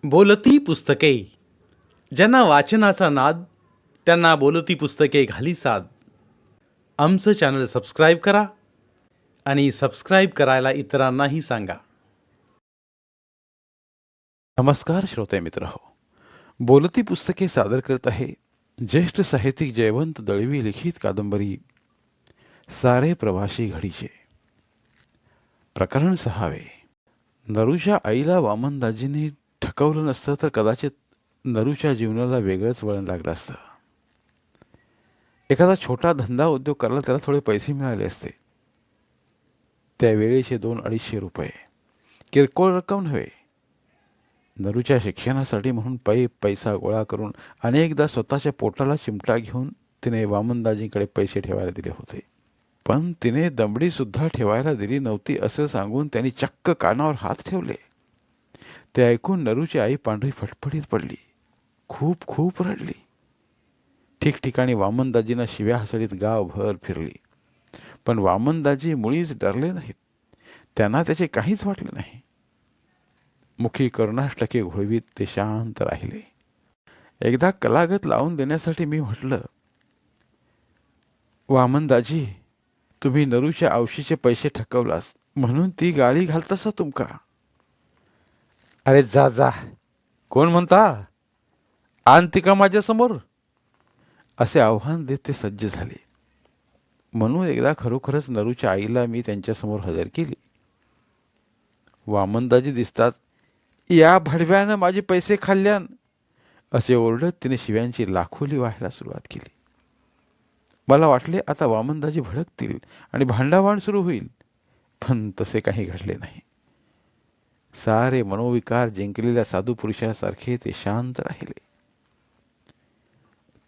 बोलती पुस्तके. ज्यांना वाचनाचा नाद, त्यांना बोलती पुस्तके घाली साद. आमचं चॅनल सबस्क्राईब करा आणि सबस्क्राईब करायला इतरांनाही सांगा. नमस्कार श्रोते मित्र हो. बोलती पुस्तके सादर करत आहे ज्येष्ठ साहित्यिक जयवंत दळवी लिखित कादंबरी सारे प्रवासी घडीचे. प्रकरण 6. नरूच्या आईला वामनदाजींनी ठकवलं नसतं तर कदाचित नरूच्या जीवनाला वेगळंच वळण लागलं असतं. एखादा छोटा धंदा उद्योग करायला त्याला थोडे पैसे मिळाले असते. त्यावेळेचे 200-250 रुपये किरकोळ रक्कम नव्हे. नरूच्या शिक्षणासाठी म्हणून पैसा गोळा करून अनेकदा स्वतःच्या पोटाला चिमटा घेऊन तिने वामनदाजींकडे पैसे ठेवायला दिले होते. पण तिने दमडी सुद्धा ठेवायला दिली नव्हती असं सांगून त्यांनी चक्क कानावर हात ठेवले. ते ऐकून नरूची आई पांढरी फटफटीत पडली. खूप खूप रडली. ठिकठिकाणी वामनदाजींना शिव्या हसडीत गावभर फिरली. पण वामनदाजी मुळीच डरले नाहीत. त्यांना त्याचे काहीच वाटले नाही. मुखी करुणाष्टके घोळवीत ते शांत राहिले. एकदा कलागत लावून देण्यासाठी मी म्हटलं, वामनदाजी, तुम्ही नरूच्या औशीचे पैसे ठकवलास म्हणून ती गाळी घालतासा तुमका. अरे जा जा, कोण म्हणता, आण ती का माझ्यासमोर, असे आव्हान देत ते सज्ज झाले. म्हणून एकदा खरोखरच नरूच्या आईला मी त्यांच्यासमोर हजर केली. वामनदाजी दिसतात, या भडव्यानं माझे पैसे खाल्ल्यान, असे ओरडत तिने शिव्यांची लाखोली व्हायला सुरुवात केली. मला वाटले आता वामनदाजी भडकतील आणि भांडाभांड सुरू होईल. पण तसे काही घडले नाही. सारे मनोविकार जिंकलेल्या साधू पुरुषासारखे ते शांत राहिले.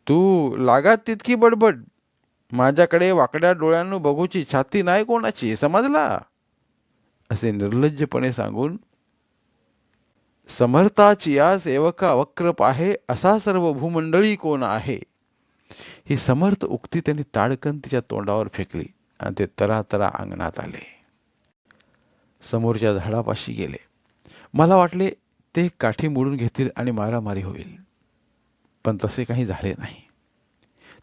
तू लागा तितकी बडबड, माझ्याकडे वाकड्या डोळ्यांनो बघूची छाती नाही कोणाची, समजला, असे निर्लज्जपणे सांगून, समर्थाची या सेवका वक्रप आहे, असा सर्व भूमंडळी कोण आहे, ही समर्थ उक्ती त्यांनी ताडकन तिच्या तोंडावर फेकली आणि ते तरातरा अंगणात आले. समोरच्या झाडापाशी गेले. मला वाटले ते काठी मोडून घेतील आणि मारामारी होईल. पण तसे काही झाले नाही.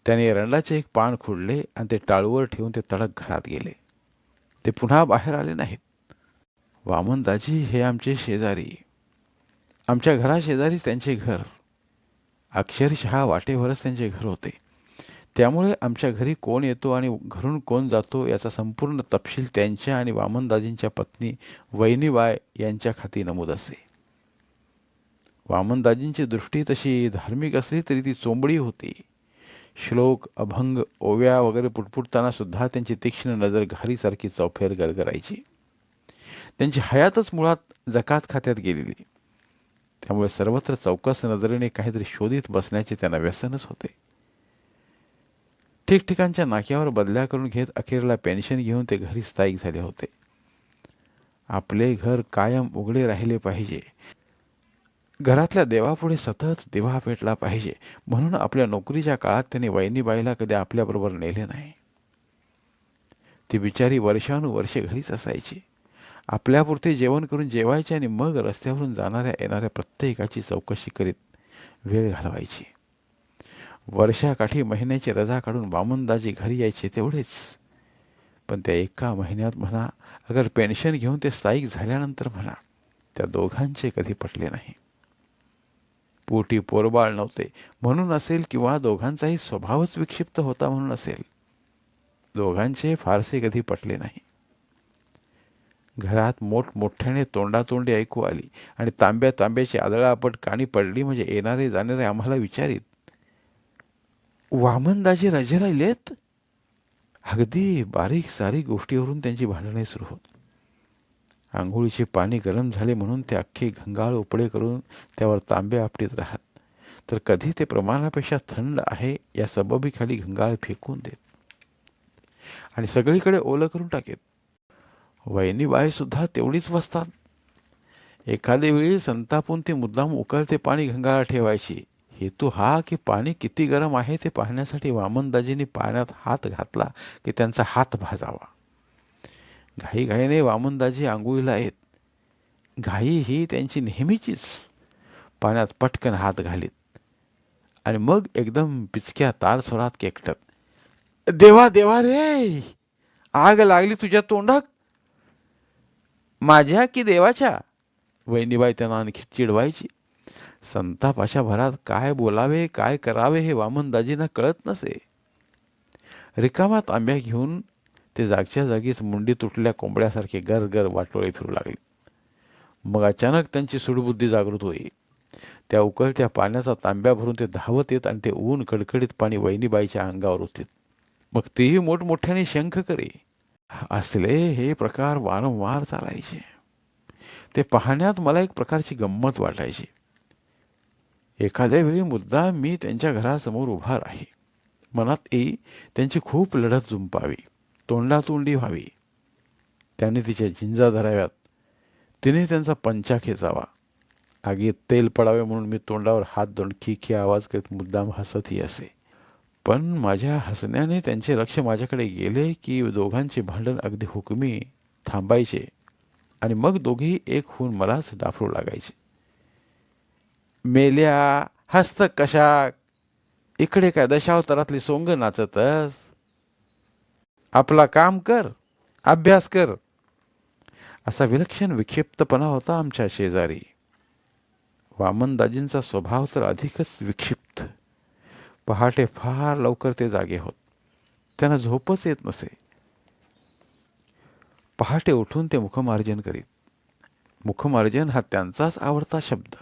त्याने रंडाचे एक पान खुडले आणि ते टाळूवर ठेवून ते तडक घरात गेले. ते पुन्हा बाहेर आले नाहीत. वामनदाजी हे आमचे शेजारी. आमच्या घराशेजारीच त्यांचे घर. अक्षरशः वाटेवरच त्यांचे घर होते. त्यामुळे आमच्या घरी कोण येतो आणि घरून कोण जातो याचा संपूर्ण तपशील त्यांच्या आणि वामनदाजींच्या पत्नी वैनीबाई यांच्या खाती नमूद असे. वामनदाजींची दृष्टी तशी धार्मिक असली तरी ती चोंबडी होती. श्लोक, अभंग, ओव्या वगैरे पुटपुटताना सुद्धा त्यांची तीक्ष्ण नजर घारीसारखी चौफेर गरगरायची. त्यांची हयातच मुळात जकात खात्यात गेलेली. त्यामुळे सर्वत्र चौकस नजरेने काहीतरी शोधित बसण्याचे त्यांना व्यसनच होते. ठिकठिकाणच्या नाक्यावर बदल्या करून घेत अखेरला पेन्शन घेऊन ते घरी स्थायिक झाले होते. आपले घर कायम उघडे राहिले पाहिजे, घरातल्या देवापुढे सतत दिवा पेटला पाहिजे म्हणून आपल्या नोकरीच्या काळात त्यांनी वैनीबाईला कधी आपल्याबरोबर नेले नाही. ती बिचारी वर्षानुवर्षे घरीच असायची. आपल्यापुरते जेवण करून जेवायचे आणि मग रस्त्यावरून जाणाऱ्या येणाऱ्या प्रत्येकाची चौकशी करीत वेळ घालवायची. वर्षाकाठी महिन्याची रजा काढून वामनदाजी घरी यायचे तेवढेच. पण त्या एका महिन्यात म्हणा, अगर पेन्शन घेऊन ते स्थायिक झाल्यानंतर म्हणा, त्या दोघांचे कधी पटले नाही. पोटी पोरबाळ नव्हते म्हणून असेल किंवा दोघांचाही स्वभावच विक्षिप्त होता म्हणून असेल, दोघांचे फारसे कधी पटले नाही. घरात मोठमोठ्याने तोंडातोंडी ऐकू आली आणि तांब्याची आदळापट कानी पडली म्हणजे येणारे जाणारे आम्हाला विचारित, वामनदाजी रजे राहिलेत. अगदी बारीक सारीक गोष्टीवरून त्यांची भांडणे सुरू होत. आंघोळीचे पाणी गरम झाले म्हणून ते अख्खे घंगाळ उपडे करून त्यावर तांबे आपटीत राहत, तर कधी ते प्रमाणापेक्षा थंड आहे या सबबीखाली घंगाळ फेकून देत आणि सगळीकडे ओलं करून टाकेत. वैनीबाई सुद्धा तेवढीच वसतात. एखाद्या वेळी संतापून ते मुद्दाम उकळते पाणी घंगाळा ठेवायची. हेतू हा की पाणी किती गरम आहे ते पाहण्यासाठी वामनदाजींनी पाण्यात हात घातला की त्यांचा हात भाजावा. घाईघाईने वामनदाजी आंघोळीला येत. घाई ही त्यांची नेहमीचीच. पाण्यात पटकन हात घालीत आणि मग एकदम पिचक्या तार स्वरात केकटत, देवा देवा रे, आग लागली तुझ्या तोंडात. माझ्या की देवाच्या? वहिनीबाई त्यांना आणखी चिडवायची. संतापाच्या भरात काय बोलावे काय करावे हे वामनदाजींना कळत नसे. रिकामा तांब्या घेऊन ते जागच्या जागीच मुंडी तुटल्या कोंबड्यासारखे गरगर वाटोळे फिरू लागले. मग अचानक त्यांची सुडबुद्धी जागृत होई. त्या उकळत्या पाण्याचा तांब्या भरून ते धावत येत आणि ते ऊन कडकडीत पाणी वहिनीबाईच्या अंगावर ओतीत. मग तेही मोठमोठ्याने शंख करे. असले हे प्रकार वारंवार चालायचे. ते पाहण्यात मला एक प्रकारची गंमत वाटायची. एखाद्या वेळी मुद्दा मी त्यांच्या घरासमोर उभा राही. मनात येई त्यांची खूप लढत जुंपावी, तोंडातोंडी व्हावी. त्याने तिच्या झिंजा धराव्यात, तिने त्यांचा पंचा खेचावा. आगीत तेल पडावे म्हणून मी तोंडावर हात देऊन खी आवाज करीत मुद्दाम हसतही असे. पण माझ्या हसण्याने त्यांचे लक्ष माझ्याकडे गेले की दोघांचे भांडण अगदी हुकमी थांबायचे आणि मग दोघेही एक होऊन मलाच डाफरू लागायचे. मेल्या हस्तक कशा, इकडे काय दशावतारातली सोंग नाचतस? आपला काम कर, अभ्यास कर. असा विलक्षण विक्षिप्तपणा होता आमच्या शेजारी. वामनदाजींचा स्वभाव तर अधिकच विक्षिप्त. पहाटे फार लवकर ते जागे होत. त्यांना झोपच येत नसे. पहाटे उठून ते मुखमार्जन करीत. मुखमार्जन हा त्यांचाच आवडता शब्द.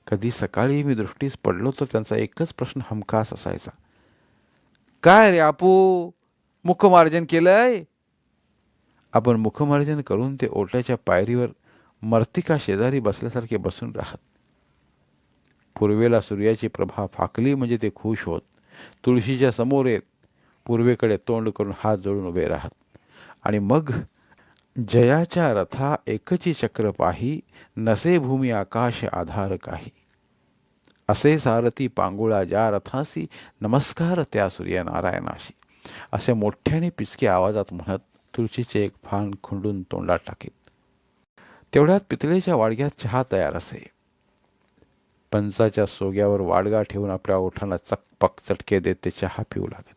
कधी सकाळी मी दृष्टीस पडलो तर त्यांचा एकच प्रश्न हमखास असायचा, काय रे आपू, मुखमार्जन केलंय? आपण मुखमार्जन करून ते ओट्याच्या पायरीवर मर्तिका शेजारी बसल्यासारखे बसून राहत. पूर्वेला सूर्याची प्रभा फाकली म्हणजे ते खुश होत. तुळशीच्या समोर येत पूर्वेकडे तोंड करून हात जोडून उभे राहत आणि मग जयाच्या रथा एकची चक्र पाही, नसे भूमी आकाश आधार काही. असे सारथी पांगुळा ज्या रथासी, नमस्कार त्या सूर्यनारायणाशी. असे मोठ्याने पिचक्या आवाजात म्हणत तुळशीचे एक फान खुंडून तोंडात टाकीत. तेवढ्यात पितळेच्या वाडग्यात चहा तयार असे. पंचाच्या सोग्यावर वाडगा ठेवून आपल्या ओठांना चकपक चटके देत ते चहा पिऊ लागत.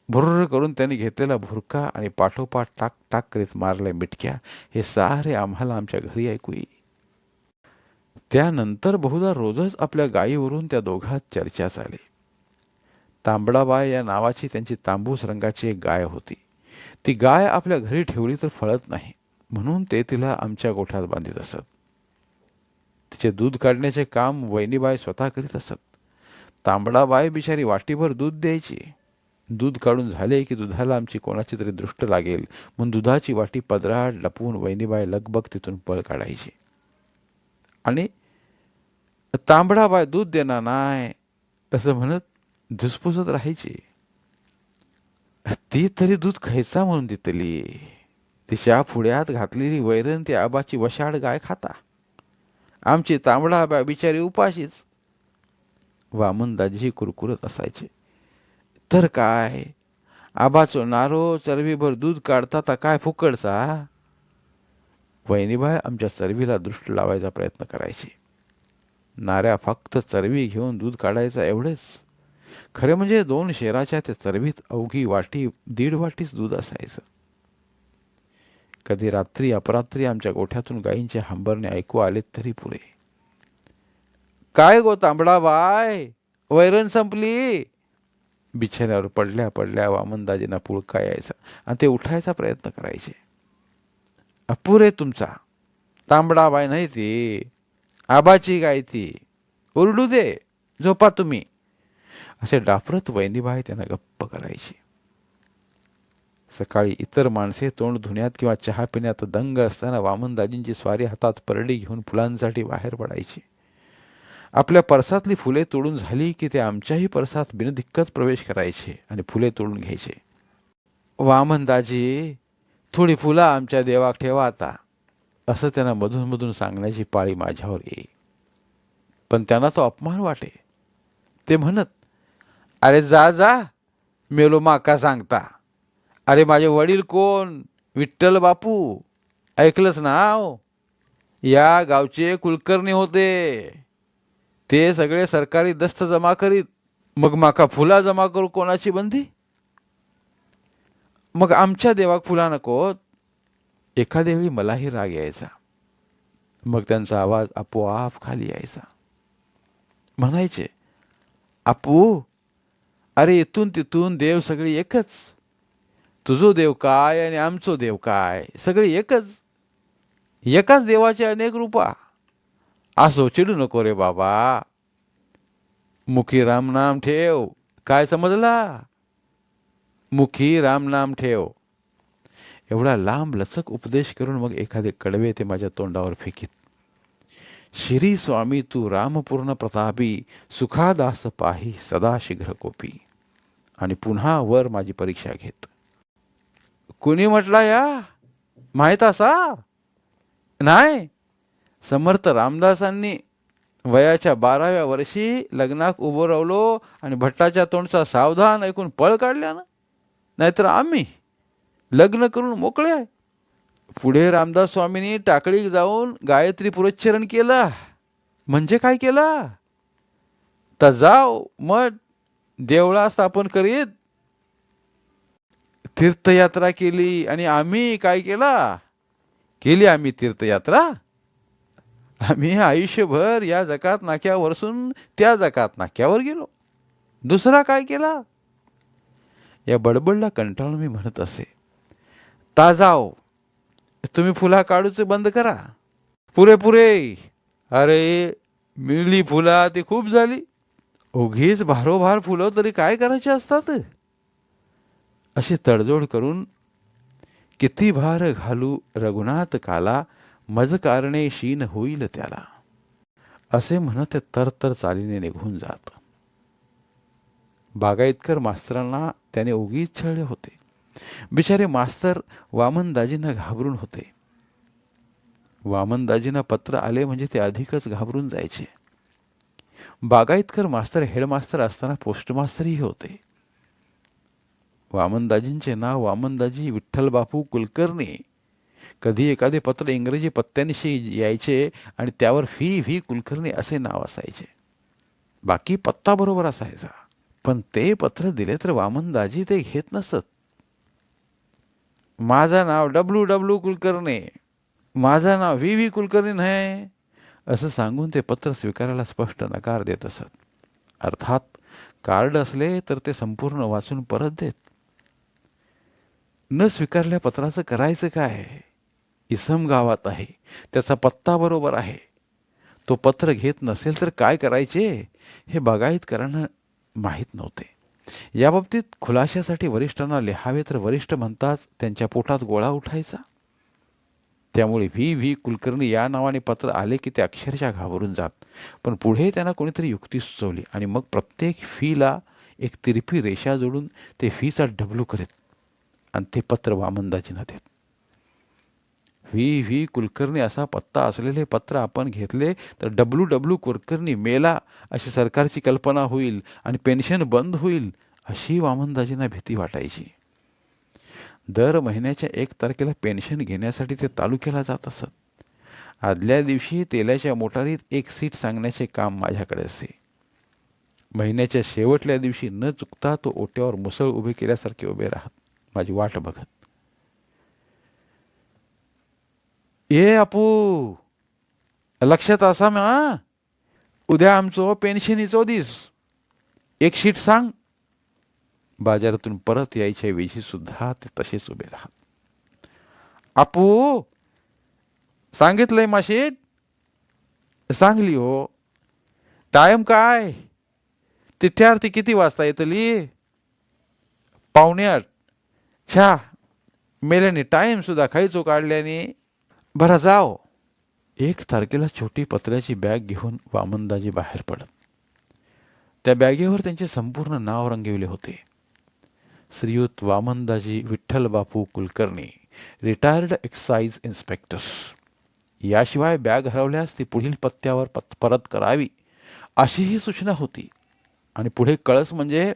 भुर्र करून त्यांनी घेतलेला भुरका आणि पाठोपाठ टाक टाक करीत मारल्या मिटक्या हे सारे आम्हाला आमच्या घरी ऐकू येई. त्यानंतर बहुधा रोजच आपल्या गायीवरून त्या दोघात चर्चा चाले. तांबडाबाई या नावाची त्यांची तांबूस रंगाची एक गाय होती. ती गाय आपल्या घरी ठेवली तर फळत नाही म्हणून ते तिला आमच्या गोठ्यात बांधित असत. तिचे दूध काढण्याचे काम वहिनीबाई स्वतः करीत असत. तांबडाबाई बिचारी वाटीभर दूध द्यायची. दूध काढून झाले की दुधाला आमची कोणाची तरी दृष्ट लागेल म्हणून दुधाची वाटी पदरात लपवून वहिनीबाई लगबग तिथून पळ काढायची आणि तांबडाबाई दूध देणार नाही असं म्हणत धुसफुसत राहायची. ती तरी दूध खायचा म्हणून देतली. तिच्या पुढ्यात घातलेली वैरण ती आबाची वशाड गाय खाता. आमची तांबडाबाई बिचारी उपाशीच. वामनदाजी कुरकुरत असायचे. तर काय, आबाचो नारो चरवीभर दूध काढता काय फुकडचा? वहिनीबाई आमच्या चरवीला दृष्ट लावायचा प्रयत्न करायची. नाऱ्या फक्त चरवी घेऊन दूध काढायचा एवढेच. खरे म्हणजे 2 शेराच्या त्या चरवीत अवघी वाटी 1.5 वाटीच दूध असायचं. कधी रात्री अपरात्री आमच्या गोठ्यातून गायींचे हंबरणे ऐकू आले तरी पुरे. काय गो तांबडाबाई, वैरण संपली? बिछाण्यावर पडल्या पडल्या वामनदाजींना पुळका यायचा आणि ते उठायचा प्रयत्न करायचे. अपुरे तुमचा, तांबडाबाई नाही ती, आबाची गाय ती, ओरडू दे, झोपा तुम्ही, असे डाफरत वहिनीबाई त्यांना गप्प करायची. सकाळी इतर माणसे तोंड धुण्यात किंवा चहा पिण्यात दंग असताना वामनदाजींची स्वारी हातात परडी घेऊन फुलांसाठी बाहेर पडायची. आपल्या परसातली फुले तोडून झाली की ते आमच्याही परसात बिनदिक्कत प्रवेश करायचे आणि फुले तोडून घ्यायचे. वामनदाजी, थोडी फुलं आमच्या देवाक ठेवा आता, असं त्यांना मधून मधून सांगण्याची पाळी माझ्यावर येई. पण त्यांना तो अपमान वाटे. ते म्हणत, अरे जा जा, मेलो माका सांगता. अरे माझे वडील कोण? विठ्ठल बापू, ऐकलंच नाव? या गावचे कुलकर्णी होते. ते सगळे सरकारी दस्त जमा करीत. मग माका फुला जमा करू कोणाची बंदी? मग आमच्या देवाक फुला नकोत? एखाद्या वेळी मलाही राग यायचा. मग त्यांचा आवाज आपोआप खाली यायचा. म्हणायचे, आपू, अरे इथून तिथून देव सगळी एकच. तुझो देव काय आणि आमचो देव काय, सगळी एकच. एकाच देवाचे अनेक रूपा. असो चिडू नको रे बाबा. मुखी राम नाम ठेव. काय समजला? मुखी राम नाम ठेव. एवढा लांब लचक उपदेश करून मग एखादे कडवे ते माझ्या तोंडावर फेकीत. श्री स्वामी तू रामपूर्ण प्रतापी, सुखादास पाही सदा शीघ्र कोपी. आणि पुन्हा वर माझी परीक्षा घेत. कुणी म्हटला या? माहीत असा? नाही. समर्थ रामदासांनी वयाच्या 12व्या वर्षी लग्नाक उभं रावलो आणि भट्टाच्या तोंडचा सावधान ऐकून पळ काढल्या ना. नाहीतर आम्ही लग्न करून मोकळे आहे. पुढे रामदास स्वामींनी टाकळीक जाऊन गायत्री पुरच्चरण केलं. म्हणजे काय केलं? तर जाव मठ देवळा स्थापन करीत तीर्थयात्रा केली. आणि आम्ही काय केला? केली आम्ही तीर्थयात्रा. आम्ही आयुष्यभर या जकात नाक्यावरसून त्या जकात नाक्यावर गेलो. दुसरा काय केला? या बडबडला कंटाळून मी म्हणत असे, ताजाव तुम्ही फुला काढूचे बंद करा. पुरे पुरे. अरे मिळली फुला ती खूप झाली. उगीच भारोभार फुलं तरी काय करायचे असतात? अशी तडजोड करून किती भार घालू रघुनाथ काला, मज कारणे शीन होईल त्याला. असे म्हणत तरतर चालीने निघून जात. बागायतकर मास्तरांना त्याने उगीच छळले होते. बिचारे मास्तर वामनदाजींना घाबरून होते. वामनदाजींना पत्र आले म्हणजे ते अधिकच घाबरून जायचे. बागायतकर मास्तर हेडमास्तर असताना पोस्टमास्तरही होते. वामनदाजींचे नाव वामनदाजी विठ्ठल बापू कुलकर्णी. कधी एखादे पत्र इंग्रजी पत्त्यानिशी यायचे आणि त्यावर व्ही कुलकर्णी असे नाव असायचे. बाकी पत्ता बरोबर असायचा. पण ते पत्र दिले तर वामनदाजी ते घेत नसत. माझं नाव डब्ल्यू कुलकर्णी, माझं नाव व्ही कुलकर्णी नाही असं सांगून ते पत्र स्वीकारायला स्पष्ट नकार देत असत. अर्थात कार्ड असले तर ते संपूर्ण वाचून परत देत. न स्वीकारल्या पत्राचं करायचं काय? इसम गावात आहे, त्याचा पत्ता बरोबर आहे, तो पत्र घेत नसेल तर काय करायचे हे बागायतकरांना माहीत नव्हते. याबाबतीत खुलाशासाठी वरिष्ठांना लिहावे तर वरिष्ठ म्हणतात त्यांच्या पोटात गोळा उठायचा. त्यामुळे व्ही कुलकर्णी या नावाने पत्र आले की ते अक्षरशः घाबरून जात. पण पुढे त्यांना कोणीतरी युक्ती सुचवली आणि मग प्रत्येक फीला एक तिरपी रेषा जोडून ते फीचा डब्ल्यू करीत आणि ते पत्र वामनदाजींना देत. व्ही कुलकर्णी असा पत्ता असलेले पत्र आपण घेतले तर डब्ल्यू कुलकर्णी मेला अशी सरकारची कल्पना होईल आणि पेन्शन बंद होईल अशी वामनदाजींना भीती वाटायची. दर महिन्याच्या 1 तारखेला पेन्शन घेण्यासाठी ते तालुक्याला जात असत. आदल्या दिवशी तेलाच्या मोटारीत एक सीट सांगण्याचे काम माझ्याकडे असे. महिन्याच्या शेवटल्या दिवशी न चुकता तो ओट्यावर मुसळ उभे केल्यासारखे उभे राहत माझी वाट बघत. ये आपू, लक्षात असा ना, उद्या आमचो पेन्शनीचो दिस, एक शीट सांग. बाजारातून परत यायच्या वेळी सुद्धा ते तसेच उभे राहत. आपू, सांगितलंय माशीट? सांगली हो. टाइम काय? तिथ्यार्थी किती वाजता येतली? 7:45. छा, मेल्याने टाइम सुद्धा खायचो काढल्याने. बरं जाओ. 1 तारखेला छोटी पत्र्याची बॅग घेऊन वामनदाजी बाहेर पडत. त्या बॅगेवर त्यांचे संपूर्ण नाव रंगविले होते. श्रीयुत वामनदाजी विठ्ठल बापू कुलकर्णी, रिटायर्ड एक्साइज इन्स्पेक्टर. याशिवाय बॅग हरवल्यास ती पुढील पत्त्यावर परत करावी अशीही सूचना होती. आणि पुढे कळस म्हणजे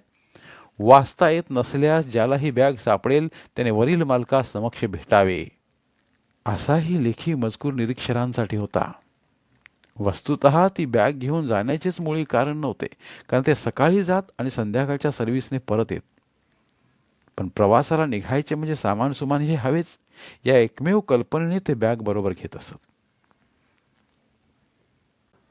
वाचता येत नसल्यास ज्याला ही बॅग सापडेल त्याने वरील मालकास समक्ष भेटावे. असाही लेखी मजकूर निरीक्षरांसाठी होता. वस्तुतः ती बॅग घेऊन जाण्याचेच मुळी कारण नव्हते, कारण ते सकाळी जात आणि संध्याकाळच्या सर्व्हिसने परत येत. पण प्रवासाला निघायचे म्हणजे सामान सुमान हे हवेच, या एकमेव कल्पनेने ते बॅग बरोबर घेत असत.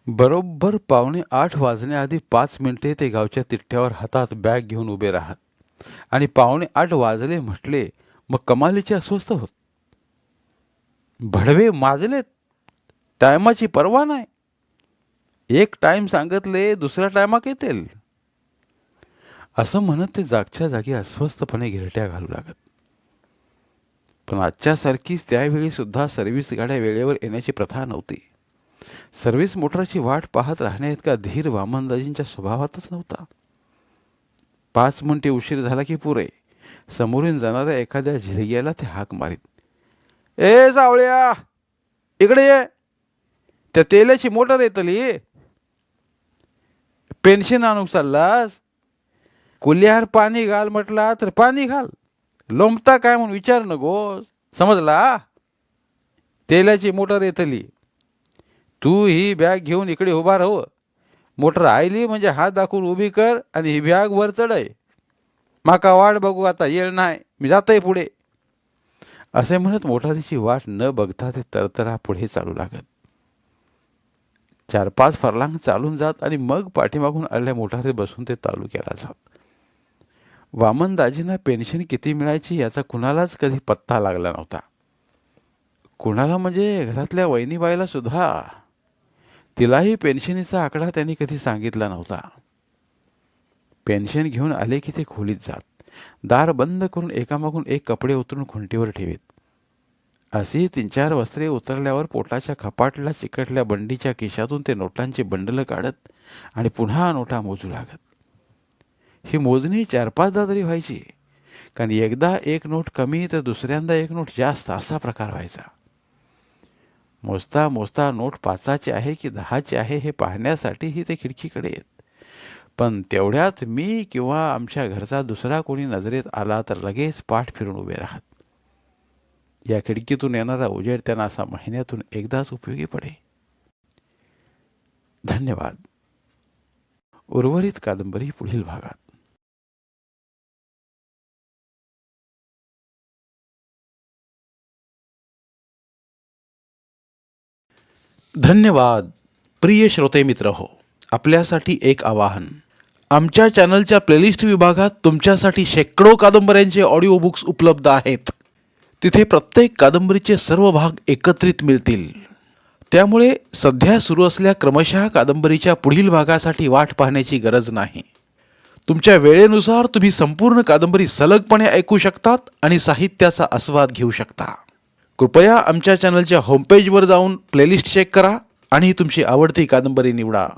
बरोबर 7:45 वाजण्याआधी 5 मिनिटे ते गावच्या तिठ्यावर हातात बॅग घेऊन उभे राहत आणि 7:45 वाजले म्हटले मग कमालीचे अस्वस्थ होत. भडवे माजलेत, टायमाची पर्वा नाही. एक टाइम सांगितले, दुसऱ्या टायमाक येतील, असं म्हणत ते जागच्या जागी अस्वस्थपणे गिरट्या घालू लागत. पण आजच्यासारखीच त्यावेळी सुद्धा सर्व्हिस गाड्या वेळेवर येण्याची प्रथा नव्हती. सर्व्हिस मोटरची वाट पाहत राहण्याइतका धीर वामनदाजींच्या स्वभावातच नव्हता. 5 मिनिटे उशीर झाला की पुरे. समोरून जाणाऱ्या एखाद्या झिरग्याला ते हाक मारीत, ए सावळ्या, इकडे ये, त्या तेलाची मोटर येतली. पेन्शन आणू चाललास? कुल्यावर पाणी घाल म्हटला तर पाणी घाल, लोंबता काय म्हणून विचार नकोस, समजला? तेलाची मोटर येतली. तू ही बॅग घेऊन इकडे उभा राहू. मोटर आयली म्हणजे हात दाखवून उभी कर आणि ही बॅग वर चढय. माका वाट बघू आता येळ नाही, मी जातय पुढे. असे म्हणत मोटारीची वाट न बघता ते तरतरा पुढे चालू लागत. 4-5 फरलांग चालून जात आणि मग पाठीमागून आलेल्या मोटारीत बसून ते तालुक्याला जात. वामनदाजींना पेन्शन किती मिळायची याचा कुणालाच कधी पत्ता लागला नव्हता. कुणाला म्हणजे घरातल्या वहिनीबाईला सुद्धा. तिलाही पेन्शनीचा आकडा त्यांनी कधी सांगितला नव्हता. पेन्शन घेऊन आले की ते खोलीत जात. दार बंद करून एकामागून एक कपडे उतरून खुंटीवर ठेवीत. अशी 3-4 वस्त्रे उतरल्यावर पोटाच्या खपाटला चिकटल्या बंडीच्या खिशातून ते नोटांची बंडलं काढत आणि पुन्हा नोटा मोजू लागत. ही मोजणी 4-5दा तरी व्हायची, कारण एकदा एक नोट कमी तर दुसऱ्यांदा एक नोट जास्त असा प्रकार व्हायचा. मोजता मोजता नोट 5ची आहे की 10ची आहे हे पाहण्यासाठीही ते खिडकीकडे येत. पण तेवढ्यात मी किंवा आमच्या घरचा दुसरा कोणी नजरेत आला तर लगेच पाठ फिरून उभे राहत. या खिडकीतून येणारा उजेड त्यांना असा महिन्यातून एकदाच उपयोगी पडे. धन्यवाद. उर्वरित कादंबरी पुढील भागात. धन्यवाद. प्रिय श्रोते मित्र हो, आपल्यासाठी एक आवाहन. आमच्या चॅनलच्या प्लेलिस्ट विभागात तुमच्यासाठी शेकडो कादंबऱ्यांचे ऑडिओ बुक्स उपलब्ध आहेत. तिथे प्रत्येक कादंबरीचे सर्व भाग एकत्रित मिळतील. त्यामुळे सध्या सुरू असलेल्या क्रमशः कादंबरीच्या पुढील भागासाठी वाट पाहण्याची गरज नाही. तुमच्या वेळेनुसार तुम्ही संपूर्ण कादंबरी सलगपणे ऐकू शकतात आणि साहित्याचा आस्वाद घेऊ शकता. कृपया आमच्या चॅनलच्या होमपेजवर जाऊन प्लेलिस्ट चेक करा आणि तुमची आवडती कादंबरी निवडा.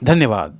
धन्यवाद.